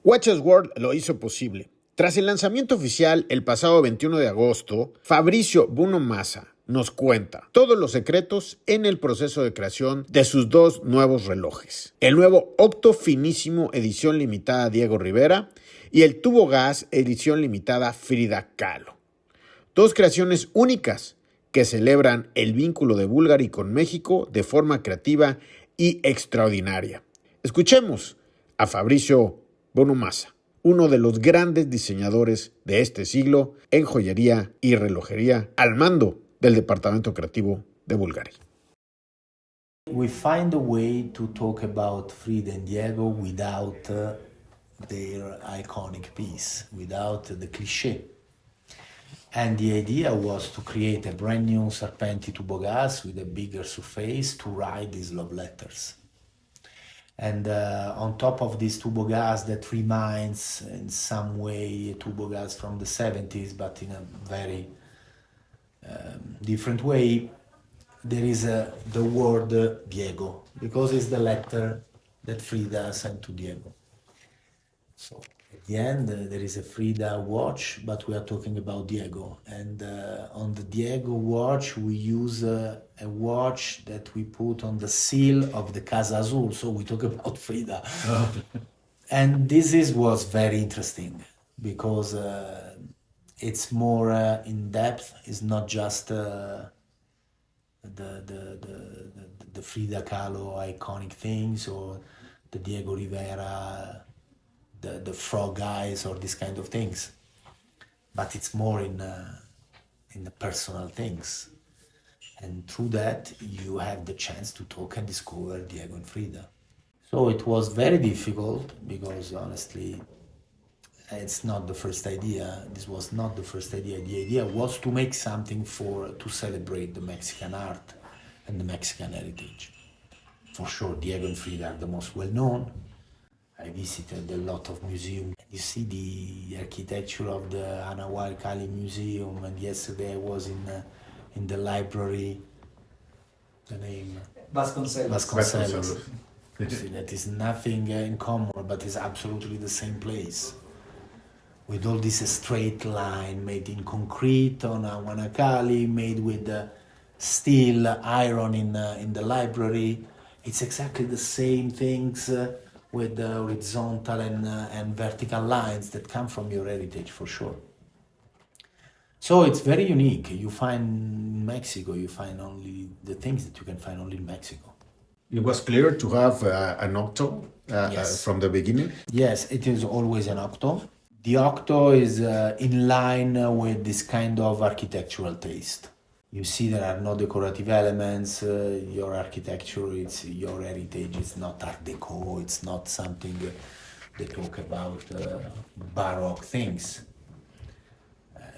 Watches World lo hizo posible. Tras el lanzamiento oficial el pasado 21 de agosto, Fabrizio Buonamassa nos cuenta todos los secretos en el proceso de creación de sus dos nuevos relojes. El nuevo Octo Finísimo edición limitada Diego Rivera y el Tubo Gas edición limitada Frida Kahlo. Dos creaciones únicas que celebran el vínculo de Bvlgari con México de forma creativa y extraordinaria. Escuchemos a Fabrizio Buonamassa, uno de los grandes diseñadores de este siglo en joyería y relojería, al mando del departamento creativo de Bvlgari. We find a way to talk about Frida and Diego without their iconic piece, without the cliché. And the idea was to create a brand new Serpenti tubo gas with a bigger surface to write these love letters. And on top of this tubo gas that reminds in some way tubo gas from the 70s, but in a very different way, there is the word Diego, because it's the letter that Frida sent to Diego. So at the end, there is a Frida watch, but we are talking about Diego. And on the Diego watch, we use a watch that we put on the seal of the Casa Azul. So we talk about Frida. Oh. And was very interesting because it's more in depth. It's not just the Frida Kahlo iconic things or the Diego Rivera, the frog eyes or these kind of things, but it's more in the personal things, and through that you have the chance to talk and discover Diego and Frida. So it was very difficult because honestly it's not the first idea. This was not the first idea. The idea was to make something to celebrate the Mexican art and the Mexican heritage. For sure, Diego and Frida are the most well-known. I visited a lot of museums. You see the architecture of the Anahuac Cali Museum, and yesterday I was in the library. The name? Vasconcelos. See, that is nothing in common, but it's absolutely the same place. With all this straight line made in concrete on Anahuac, made with steel, iron in the library. It's exactly the same things with the horizontal and vertical lines that come from your heritage, for sure. So it's very unique. You find in Mexico, you find only the things that you can find only in Mexico. It was clear to have an octo yes. From the beginning? Yes, it is always an octo. The octo is in line with this kind of architectural taste. You see there are no decorative elements, your architecture, it's your heritage, it's not art deco, it's not something they talk about baroque things.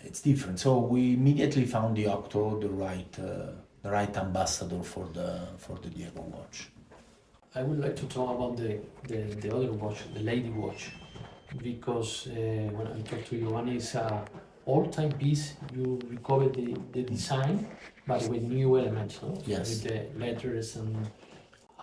It's different. So we immediately found the octo the right ambassador for the Diego watch. I would like to talk about the other watch, the lady watch, because when I talk to you, one is all-time piece. You recover the design, but with new elements, no? Yes. With the letters and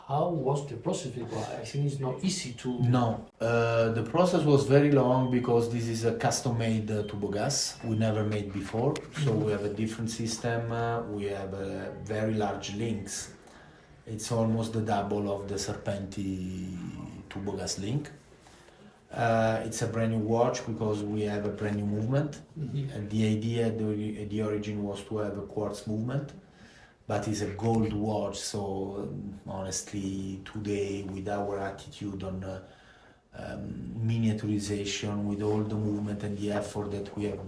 how was the process? Because I think it's not easy to. No, the process was very long because this is a custom-made tubo gas we never made before. So we have a different system. We have very large links. It's almost the double of the Serpenti tubo gas link. It's a brand new watch because we have a brand new movement. Mm-hmm. And the idea, the origin was to have a quartz movement, but it's a gold watch. So honestly, today with our attitude on miniaturization, with all the movement and the effort that we have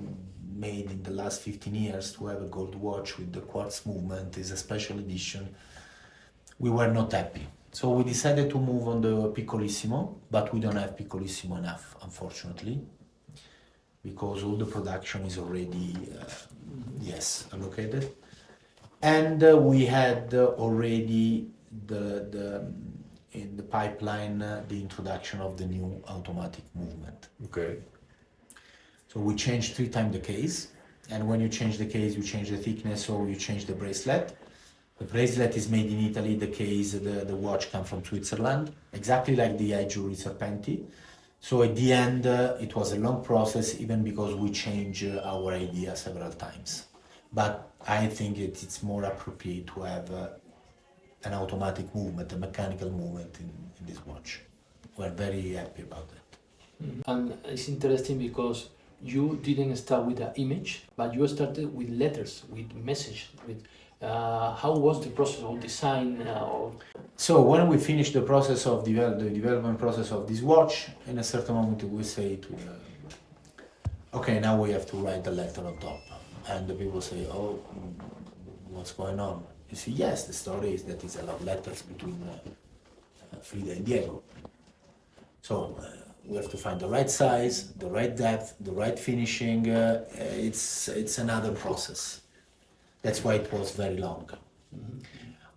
made in the last 15 years to have a gold watch with the quartz movement is a special edition, we were not happy. So we decided to move on the Piccolissimo, but we don't have Piccolissimo enough, unfortunately, because all the production is already, allocated. And we had already in the pipeline the introduction of the new automatic movement. Okay. So we changed 3 times the case, and when you change the case, you change the thickness, or you change the bracelet. The bracelet is made in Italy, the case, the watch comes from Switzerland, exactly like the jewelry Serpenti. So at the end, it was a long process, even because we changed our idea several times. But I think it's more appropriate to have an automatic movement, a mechanical movement in this watch. We're very happy about that. And it's interesting because you didn't start with an image, but you started with letters, with message, with how was the process of design? So when we finished the process of the development process of this watch, in a certain moment we say to okay, now we have to write the letter on top. And the people say, oh, what's going on? You see, yes, the story is that it's a love letters between Frida and Diego. So we have to find the right size, the right depth, the right finishing. It's another process. That's why it was very long. Mm-hmm.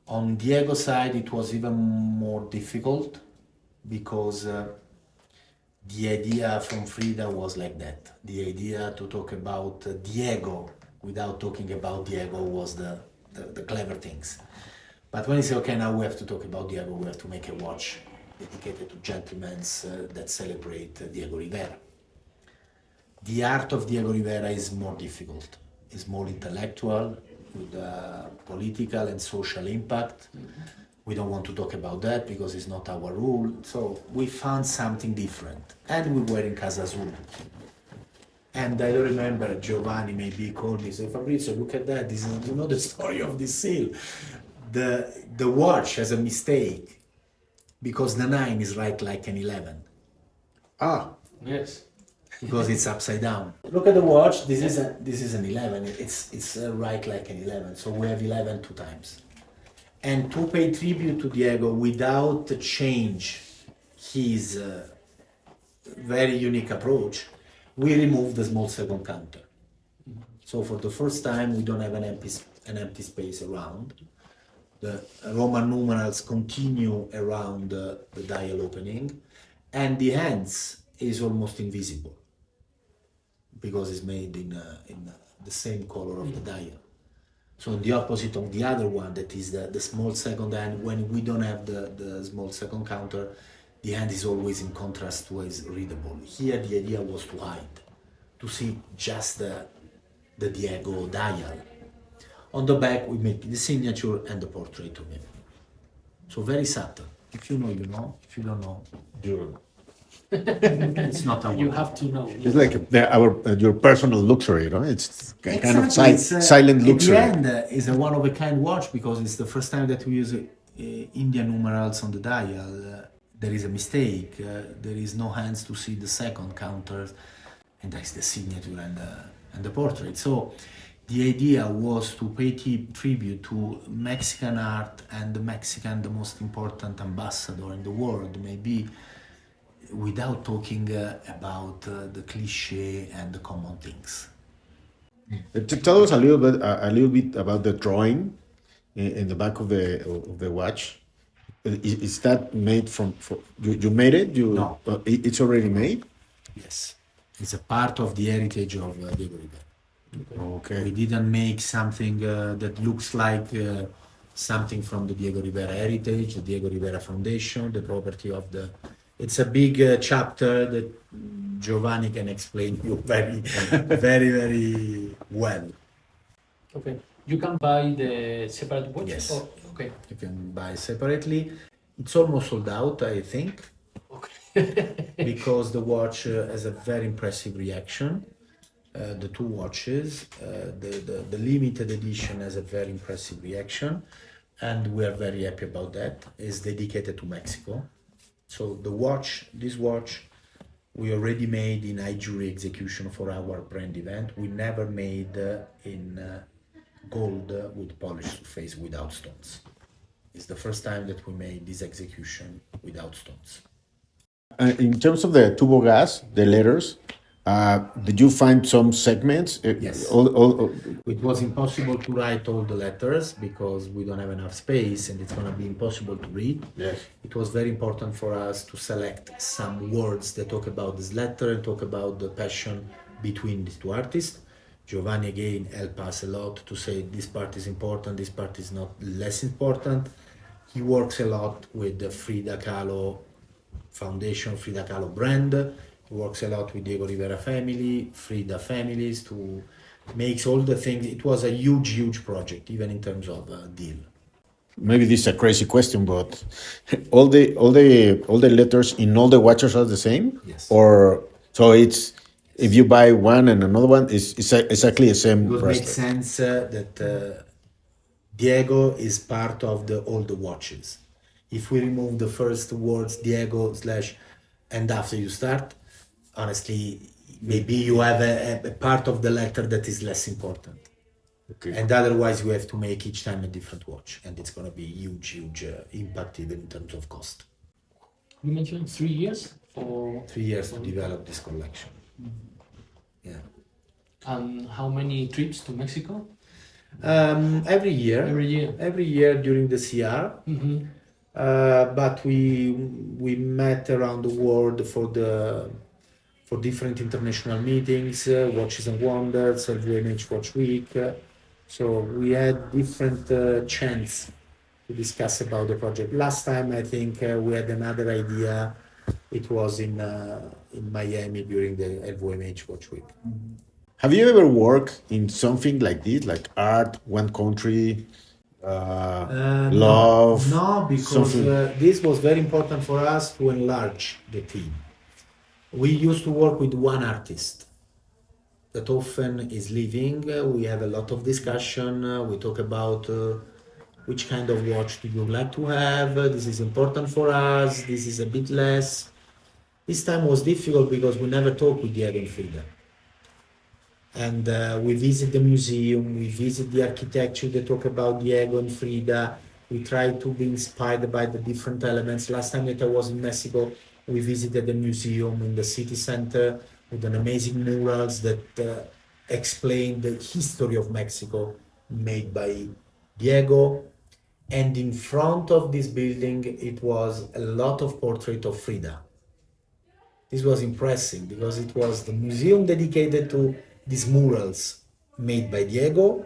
On Diego's side, it was even more difficult because the idea from Frida was like that. The idea to talk about Diego without talking about Diego was the clever things. But when you say, okay, now we have to talk about Diego, we have to make a watch dedicated to gentlemen that celebrate Diego Rivera. The art of Diego Rivera is more difficult. It's more intellectual, with political and social impact. Mm-hmm. We don't want to talk about that because it's not our rule. So we found something different. And we were in Casa Azul. And I don't remember, Giovanni maybe called me, said, Fabrizio, look at that. This is, you know, the story of this seal. The watch has a mistake because the 9 is right like an 11. Ah, yes. Because it's upside down. Look at the watch. This is an 11. It's right like an 11. So we have 11 two times. And to pay tribute to Diego without change his very unique approach, we removed the small second counter. So for the first time, we don't have an empty space around. The Roman numerals continue around the dial opening, and the hands is almost invisible because it's made in the same color of the dial. So the opposite of the other one, that is the small second hand, when we don't have the small second counter, the hand is always in contrast to is readable. Here the idea was to hide, to see just the Diego dial. On the back we make the signature and the portrait of him. So very subtle. If you know, you know. If you don't know, you don't know. It's not our You have to know. it's like your personal luxury, no? It's kind of Exactly. silent luxury. At the end, it's a one-of-a-kind watch because it's the first time that we use Indian numerals on the dial. There is a mistake. There is no hands to see the second counters, and there is the signature and the portrait. So the idea was to pay tribute to Mexican art and the most important ambassador in the world, maybe, without talking about the cliche and the common things. Tell us a little bit about the drawing in the back of the watch. Is that made from you made it? No. It's already made? Yes. It's a part of the heritage of Diego Rivera. Okay. We didn't make something that looks like something from the Diego Rivera heritage, the Diego Rivera Foundation, the property of the... It's a big chapter that Giovanni can explain to you very, very, very well. Okay. You can buy the separate watches? Yes. Or, okay. You can buy separately. It's almost sold out, I think, Okay. because the watch has a very impressive reaction. The two watches, the limited edition has a very impressive reaction, and we are very happy about that. It's dedicated to Mexico. So this watch, we already made in high jewelry execution for our brand event. We never made in gold with polished surface without stones. It's the first time that we made this execution without stones. In terms of the tubo gas, the letters, did you find some segments? Yes. It was impossible to write all the letters because we don't have enough space and it's going to be impossible to read. Yes. It was very important for us to select some words that talk about this letter and talk about the passion between these two artists. Giovanni again helped us a lot to say this part is important, this part is not less important. He works a lot with Frida Kahlo foundation Frida Kahlo brand. He works a lot with Diego Rivera family, Frida families to makes all the things. It was a huge project, even in terms of deal. Maybe this is a crazy question, but all the letters in all the watches are the same? Yes. Or so it's if you buy one and another one, it's exactly the same It bracelet. makes sense that Diego is part of all the watches. If we remove the first words Diego / and after you start, honestly, maybe you have a part of the letter that is less important. Okay. And otherwise you have to make each time a different watch, and it's going to be huge impact even in terms of cost. You mentioned 3 years for 3 years to develop this collection. Yeah. And how many trips to Mexico? Every year. Every year during the CR. Mm-hmm. But we met around the world for different international meetings, Watches and Wonders, LVMH Watch Week. So we had different chance to discuss about the project. Last time I think we had another idea. It was in Miami during the LVMH Watch Week. Have you ever worked in something like this, like art, one country, love? No, because this was very important for us to enlarge the team. We used to work with one artist that often is leaving. We have a lot of discussion. We talk about which kind of watch do you like to have. This is important for us. This is a bit less. This time was difficult because we never talked with Diego and Frida. And we visit the museum, we visit the architecture, they talk about Diego and Frida. We try to be inspired by the different elements. Last time that I was in Mexico, we visited the museum in the city center with an amazing murals that explain the history of Mexico made by Diego. And in front of this building, it was a lot of portraits of Frida. This was impressive because it was the museum dedicated to these murals made by Diego,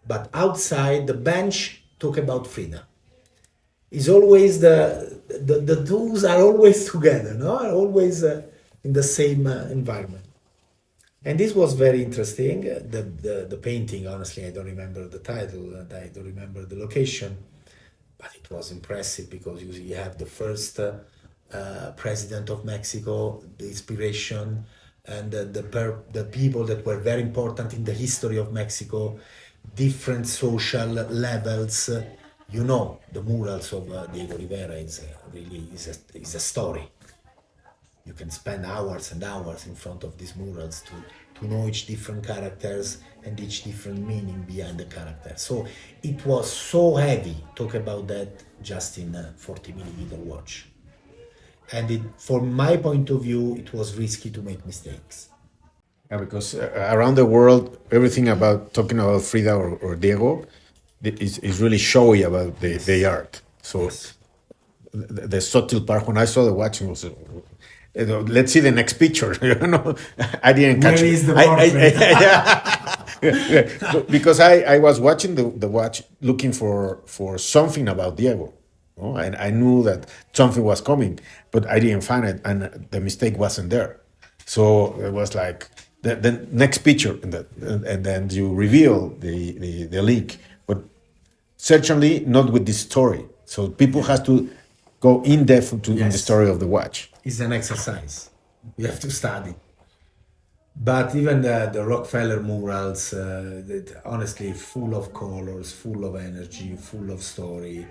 but outside the bench talk about Frida. It's always the tools are always together, no? Are always in the same environment. And this was very interesting. The painting, honestly, I don't remember the title and I don't remember the location, but it was impressive because you have the first president of Mexico, the inspiration, and the people that were very important in the history of Mexico, different social levels. You know, the murals of Diego Rivera is a story. You can spend hours and hours in front of these murals to know each different characters and each different meaning behind the character. So it was so heavy, talk about that just in a 40 millimeter watch. And from my point of view, it was risky to make mistakes. Yeah, because around the world, everything about talking about Frida or Diego is really showy about the art. So the subtle part, when I saw the watch, it was, let's see the next picture. I didn't catch Where it. is the portrait? Yeah. Because I was watching the watch looking for something about Diego. And I knew that something was coming, but I didn't find it, and the mistake wasn't there. So it was like the next picture, and then you reveal the link, but certainly not with this story. So people have to go in depth in the story of the watch. It's an exercise. You have to study. But even the Rockefeller murals, honestly, full of colors, full of energy, full of story.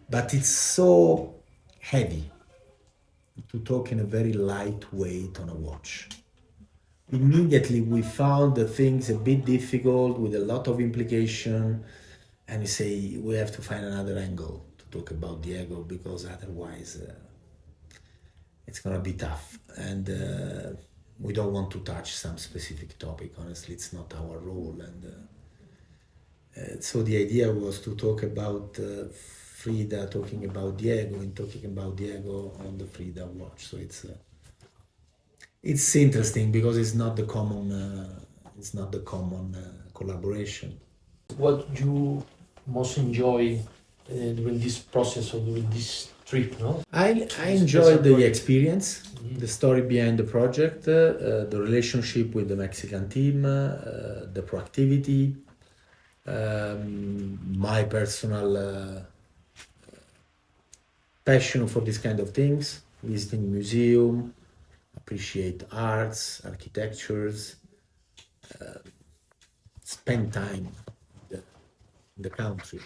But it's so heavy to talk in a very lightweight on a watch. Immediately we found the things a bit difficult with a lot of implication, and we say we have to find another angle to talk about Diego because otherwise it's gonna be tough. And we don't want to touch some specific topic. Honestly, it's not our role. And so the idea was to talk about Frida, talking about Diego, and talking about Diego on the Frida watch. So it's interesting because it's not the common collaboration. What you most enjoy during this process or during this trip, no? I enjoyed the experience, the story behind the project, the relationship with the Mexican team, the proactivity, my personal passion for this kind of things, visiting museum, appreciate arts, architectures, spend time in the country.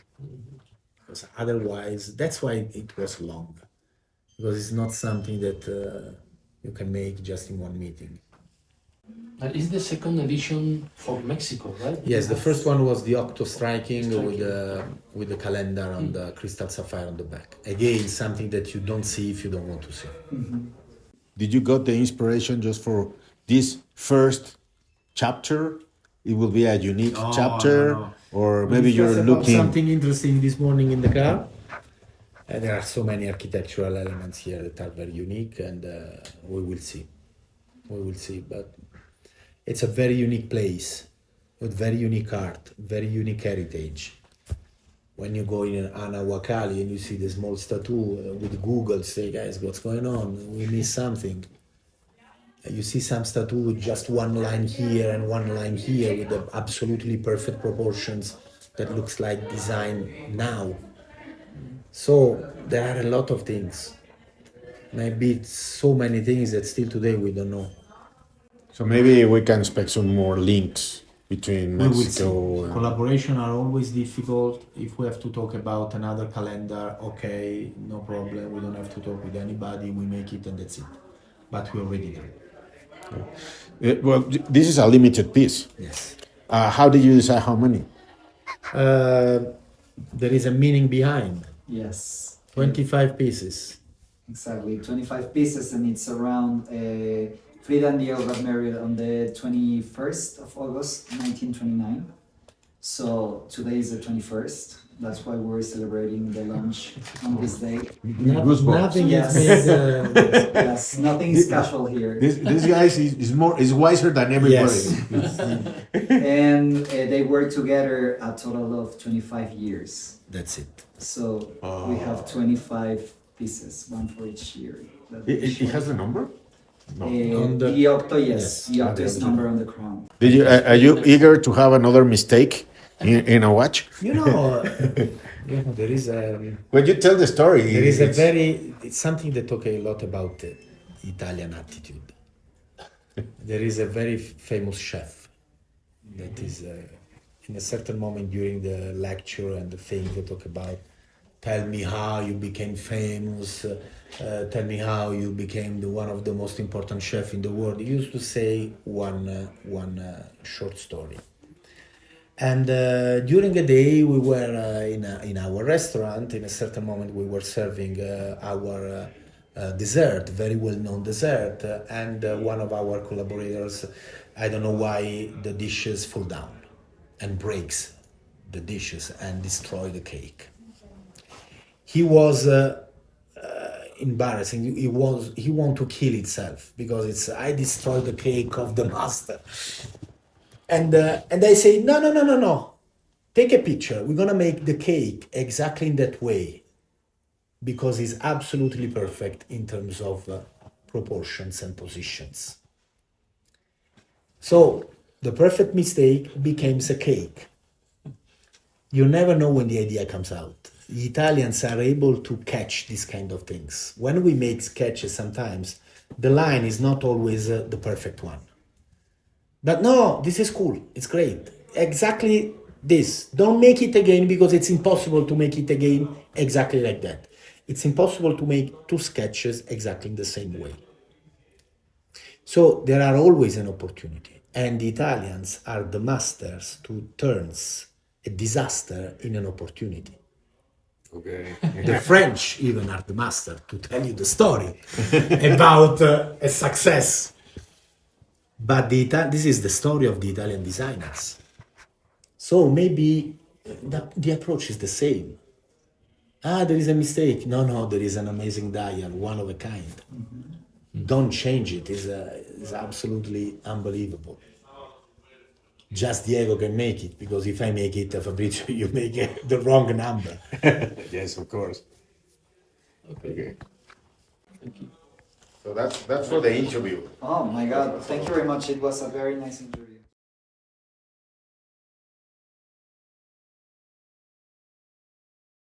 Because otherwise, that's why it was long. Because it's not something that you can make just in one meeting. Is the second edition for Mexico, right? Yes, the first one was the octo striking with the calendar on the crystal sapphire on the back. Again, something that you don't see if you don't want to see. Mm-hmm. Did you got the inspiration just for this first chapter? It will be a unique chapter, no. or maybe you're looking something interesting this morning in the car. There are so many architectural elements here that are very unique, and we will see. We will see, but it's a very unique place with very unique art, very unique heritage. When you go in Anawakali and you see the small statue with Google, say, guys, what's going on? We miss something. You see some statue with just one line here and one line here with the absolutely perfect proportions that looks like design now. So there are a lot of things. Maybe it's so many things that still today we don't know. So maybe we can expect some more links between We will Mexico see. Collaboration are always difficult. If we have to talk about another calendar, okay, no problem. We don't have to talk with anybody. We make it and that's it. But we already done. Well, this is a limited piece. Yes. How did you decide how many? There is a meaning behind. Yes. 25 pieces. Exactly, 25 pieces, and it's around Frida and Diego got married on the 21st of August, 1929. So today is the 21st. That's why we're celebrating the launch on this day. Nothing Yes. is made. Yes, nothing is casual here. This guy is wiser than everybody. Yes. And they worked together a total of 25 years. That's it. So we have 25 pieces, one for each year. It has the number? No. On the- The octo, yes. Yes. The octo is number on the crown. Did you? Are you eager to have another mistake in a watch? You know, there is a When you tell the story, there is a very it's something that talks a lot about the Italian attitude. There is a very famous chef that is in a certain moment during the lecture and the thing they talk about. Tell me how you became famous. Tell me how you became one of the most important chefs in the world. He used to say one short story. And during the day, we were in our restaurant. In a certain moment, we were serving our dessert, very well-known dessert. And one of our collaborators, I don't know why, the dishes fall down and breaks the dishes and destroy the cake. He was embarrassing. He wanted to kill himself because I destroyed the cake of the master. And I say, no. Take a picture. We're gonna make the cake exactly in that way because it's absolutely perfect in terms of proportions and positions. So the perfect mistake becomes a cake. You never know when the idea comes out. The Italians are able to catch these kind of things. When we make sketches, sometimes the line is not always the perfect one. But no, this is cool. It's great. Exactly this. Don't make it again because it's impossible to make it again exactly like that. It's impossible to make two sketches exactly in the same way. So there are always an opportunity. And the Italians are the masters to turn a disaster in an opportunity. Okay. The French even are the master to tell you the story about a success. But this is the story of the Italian designers. So maybe the approach is the same. There is a mistake. No, there is an amazing dial, one of a kind. Mm-hmm. Don't change it. It's absolutely unbelievable. just Diego can make it, because if I make it, Fabrizio, you make the wrong number. Yes, of course. Okay. Thank you. So that's for the interview. Oh my God! Thank you very much. It was a very nice interview.